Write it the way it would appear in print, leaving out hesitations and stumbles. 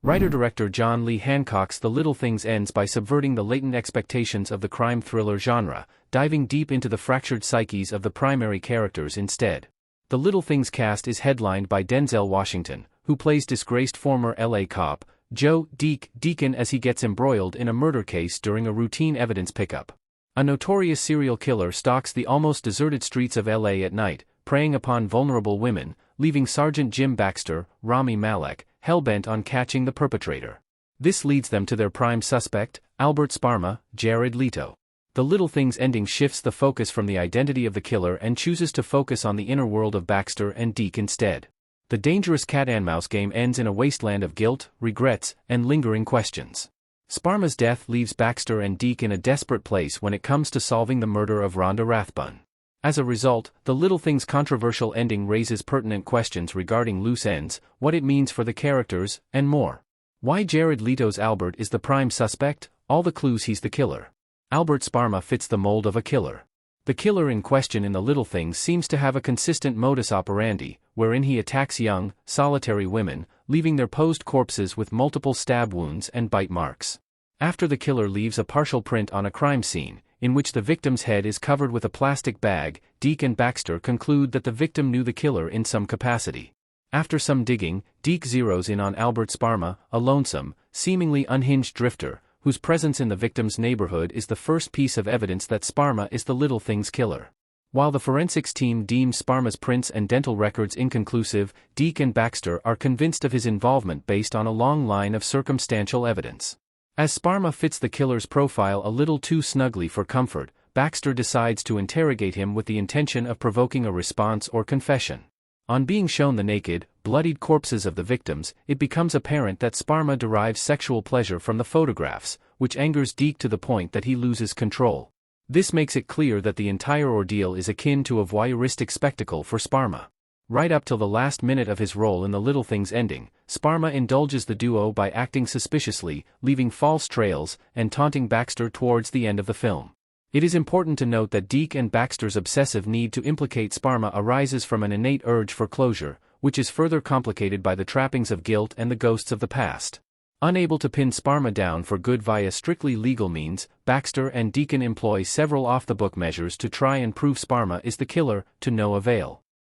Writer-director John Lee Hancock's The Little Things ends by subverting the latent expectations of the crime thriller genre, diving deep into the fractured psyches of the primary characters instead. The Little Things cast is headlined by Denzel Washington, who plays disgraced former LA cop, Joe Deacon as he gets embroiled in a murder case during a routine evidence pickup. A notorious serial killer stalks the almost deserted streets of LA at night, preying upon vulnerable women, leaving Sergeant Jim Baxter, Rami Malek, hell-bent on catching the perpetrator. This leads them to their prime suspect, Albert Sparma, Jared Leto. The Little Things ending shifts the focus from the identity of the killer and chooses to focus on the inner world of Baxter and Deke instead. The dangerous cat-and-mouse game ends in a wasteland of guilt, regrets, and lingering questions. Sparma's death leaves Baxter and Deke in a desperate place when it comes to solving the murder of Rhonda Rathbun. As a result, The Little Things' controversial ending raises pertinent questions regarding loose ends, what it means for the characters, and more. Why Jared Leto's Albert is the prime suspect? All the clues he's the killer. Albert Sparma fits the mold of a killer. The killer in question in The Little Things seems to have a consistent modus operandi, wherein he attacks young, solitary women, leaving their posed corpses with multiple stab wounds and bite marks. After the killer leaves a partial print on a crime scene, in which the victim's head is covered with a plastic bag, Deke and Baxter conclude that the victim knew the killer in some capacity. After some digging, Deke zeroes in on Albert Sparma, a lonesome, seemingly unhinged drifter, whose presence in the victim's neighborhood is the first piece of evidence that Sparma is the Little Things killer. While the forensics team deems Sparma's prints and dental records inconclusive, Deke and Baxter are convinced of his involvement based on a long line of circumstantial evidence. As Sparma fits the killer's profile a little too snugly for comfort, Baxter decides to interrogate him with the intention of provoking a response or confession. On being shown the naked, bloodied corpses of the victims, it becomes apparent that Sparma derives sexual pleasure from the photographs, which angers Deke to the point that he loses control. This makes it clear that the entire ordeal is akin to a voyeuristic spectacle for Sparma. Right up till the last minute of his role in The Little Things ending, Sparma indulges the duo by acting suspiciously, leaving false trails, and taunting Baxter towards the end of the film. It is important to note that Deke and Baxter's obsessive need to implicate Sparma arises from an innate urge for closure, which is further complicated by the trappings of guilt and the ghosts of the past. Unable to pin Sparma down for good via strictly legal means, Baxter and Deacon employ several off-the-book measures to try and prove Sparma is the killer, to no avail.